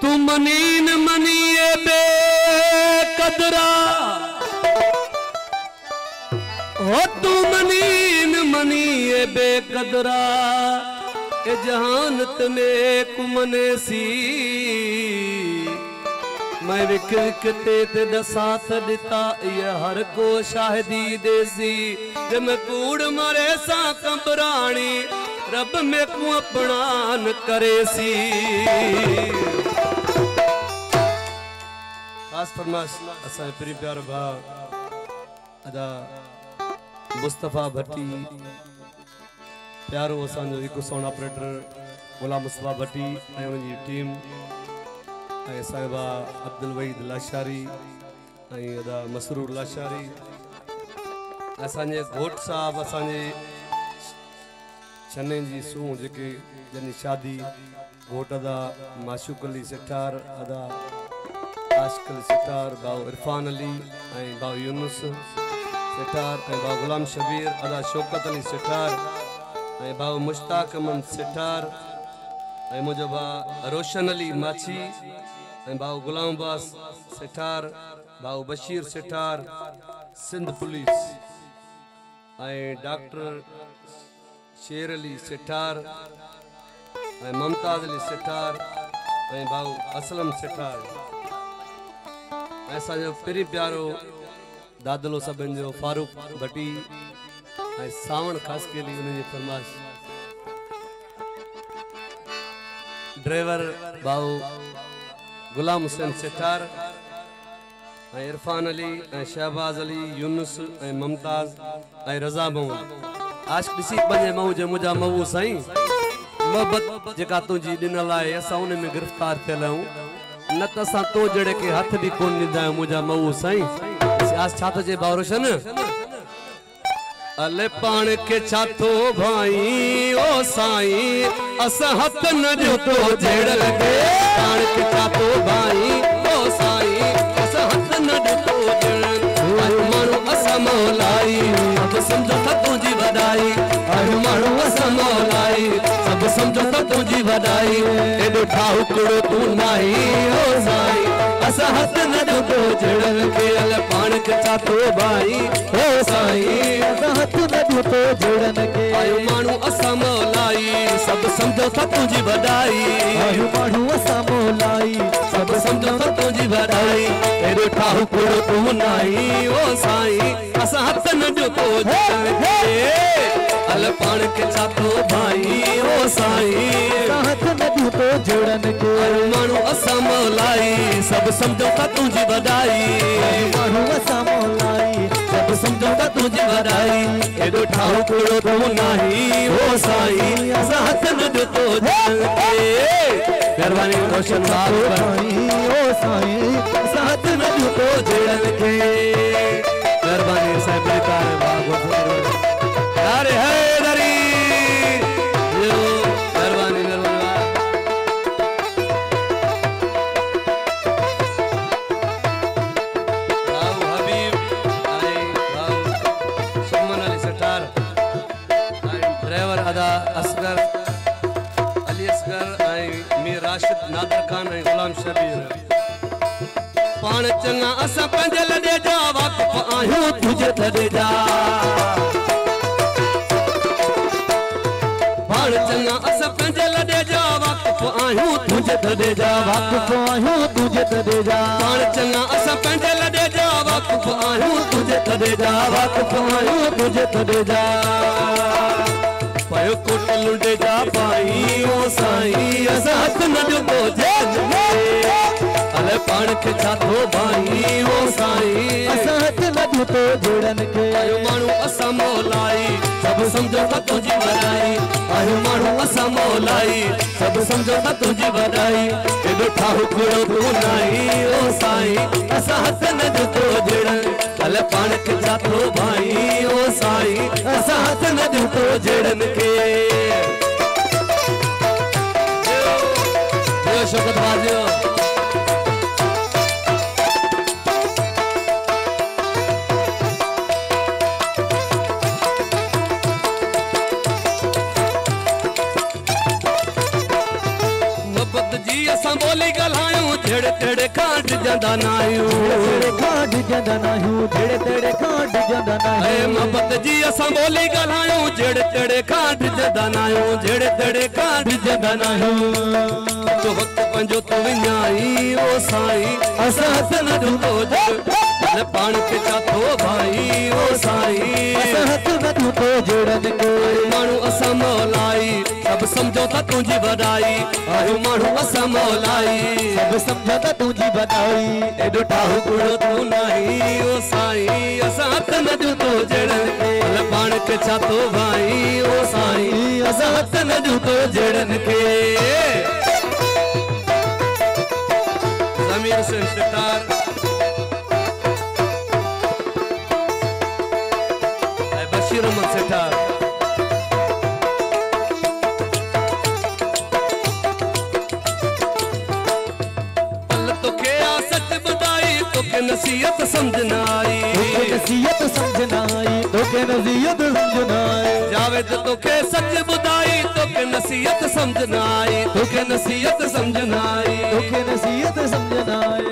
तू मनीन मनिए बेकदरा हो तू मनीन मनिए बेकदरा ए जहानत में कुमने सी मैं विकते ते दसाथ दिता ये हर को शाहिदी देसी जे मैं कूड़ मरे सा कंबरानी रब में को अपनान करे सी खास फरमाश असा प्री प्यार भा अदा मुस्तफा भट्टी प्यारो असांजो हिकु साउंड ऑपरेटर गुलाम मुस्तफा भट्टी ऐं उनजी टीम ऐं साहिबा अब्दुल वहीद लाशारी ऐं अदा मसरूर लाशारी असांजे घोट साहब असांजे छने जी सूं जेके जनी शादी घोट अदा माशूक अली सेठार अदा आशिक अली सेठार भाउ इरफान अली ऐं भाउ यूनुस सेठार ऐं भाउ गुलाम शबीर अदा शौकत अली सेठार ऐं भाउ मुश्ताक अमन सेठार ऐं मुंहिंजो भाउ रोशन अली माछी ऐं भाउ गुलाम अब्बास सेठार भाउ बशीर सेठार सिंध पुलिस ऐं डॉक्टर शेर अली सेठार ऐं ममताज अली सेठार ऐं भाउ असलम सेठार ऐं असांजो पिरी प्यारो दादलो सभिनि जो फारूक भट्टी ऐं सावण ख़ासि के लिए उनजी फरमाइश ड्राइवर भाउ गुलाम हुसैन सेठार ऐं इरफान अली ऐं शहबाज अली यूनुस ऐं ममताज ऐं रज़ा महमूद आशिक ॾिसी पंहिंजे महू जे मुंहिंजा महू साईं मोहबत जेका तुंहिंजी ॾिनल आहे असां उन में गिरफ़्तार थियल आहियूं न त असां तो जहिड़े खे हथ बि कोन ॾींदा आहियूं मुंहिंजा महू साईं आज छा थो चए भाउ रोशन अले पाण के छा थो भाई ओ साईं असां हथ न ॾियो तो जहिड़ लॻे पाण के छा थो भाई ओ साईं असां हथ न ॾियो तो जहिड़ माण्हू असां मौलाई सब समझो त तुंहिंजी वॾाई हर माण्हू असां मौलाई सब समझो त तुंहिंजी वॾाई एॾो ठाहुकड़ो तूं नाही ओ साईं असां हथ न ॾियो तो जहिड़नि खे अल पाण खे छा थो भाई ओ साईं असां हथ न ॾियो तो जहिड़नि खे आयो माण्हू असां मौलाई सब समझो त तुंहिंजी वॾाई आयो माण्हू असां मौलाई सब समझो त तुंहिंजी वॾाई एॾो ठाहुकड़ो तूं नाही ओ साईं असां हथ न ॾियो तो जहिड़नि खे अल पाण खे छा थो भाई ओ साईं हथ न ॾियो तो जहिड़नि खे आयो माण्हू असां मौलाई सब समझो त तुंहिंजी वॾाई माण्हू असां मौलाई सब समझो त तुंहिंजी वॾाई एॾो ठाहुकड़ो तूं नाही ओ साईं असां हथ न ॾियो तो जहिड़नि खे महिरबानी रोशन साहब ओ साईं असां हथ न ॾियो तो जहिड़नि खे महिरबानी साईं प्रीतार भागवत अरे हैदरी यो मेहरबानी भाउ हबीब आई भाउ सुमन अली सेठार ड्राइवर अदा असगर अली असगर आई मीर राशिद नादर खान आई गुलाम शबीर पाण चंगा असां पंहिंजे लॾे जा वाक़िफ़ आहियूं तुंहिंजे थॾे जा पाण चंगा असां पंहिंजे लॾे जा वाक़िफ़ आहियूं तुंहिंजे थॾे जा वाक़िफ़ आहियूं तुंहिंजे थॾे जा पाण चंगा असां पंहिंजे लॾे जा वाक़िफ़ आहियूं तुंहिंजे थॾे जा वाक़िफ़ आहियूं तुंहिंजे थॾे जा पयो कोट लुंडे जा पाई ओ साईं असां हथ न ॾियो तो जहिड़नि अले पाण खे छा थो भाई ओ साईं असां हथ न ॾियो तो जहिड़नि खे आयो माण्हू असां मौलाई सब समझो त तुंहिंजी वॾाई आयो माण्हू असां मौलाई सब समझो त तुंहिंजी वॾाई एॾो ठाहुकड़ो तूं नाही ओ साईं असां हथ न ॾियो तो जहिड़नि अले पाण खे छा थो भाई ओ साईं असां हथ न ॾियो तो जहिड़नि खे शौकत बाजियो मोहब्बत जी असां बोली ॻाल्हायूं जेड़े तेड़े खाट जंदा नायूं जेड़े खाट जंदा नायूं जेड़े तेड़े खाट जंदा नायूं ए मोहब्बत जी असां बोली ॻाल्हायूं जेड़े तेड़े खाट जंदा नायूं जेड़े तेड़े खाट जंदा नायूं तो वक्त पंजो तो विञाई ओ साईं असां हथ न ॾुतो न पाण के चाथो भाई ओ साईं असां हथ न ॾुतो जोड़न के माण्हू असां मौलाई सब समझो था तुझी वॾाई आयो माण्हू असां मौलाई सब समझो था तुझी वॾाई एॾो ठाहु कुड़ो तू नहीं ओ साईं असां हथ न ॾुतो जड़न के पाण के चाथो भाई ओ साईं असां हथ न ॾुतो जड़न के ज़मीर से सितार बशीर अहमद सितार नसीहत समझना आई नसीहत समझना आई तोके नसीहत समझना आई जावेद तोके सच बुधाई तोके नसीहत समझना आई तोके नसीहत समझना आई तोके नसीहत समझना आई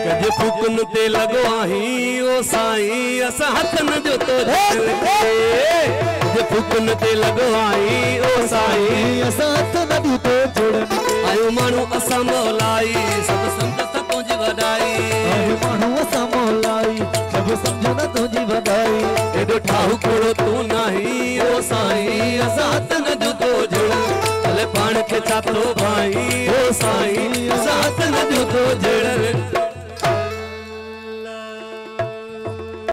कदे फुकन ते लगो आही ओ साईं असां हथ न जो तो कदे फुकन ते लगो आई ओ साईं असां हथ न जो तो जोड़न आयो माण्हू असां मौलाई सब समझ त तुझी वॾाई आयो माण्हू असां मौलाई सब समझ त तुझी वॾाई एॾो ठाहु कुड़ो तू नहीं ओ साईं असां हथ न जो तो जोड़ पाण के चाथो भाई ओ साईं असां हथ न जो तो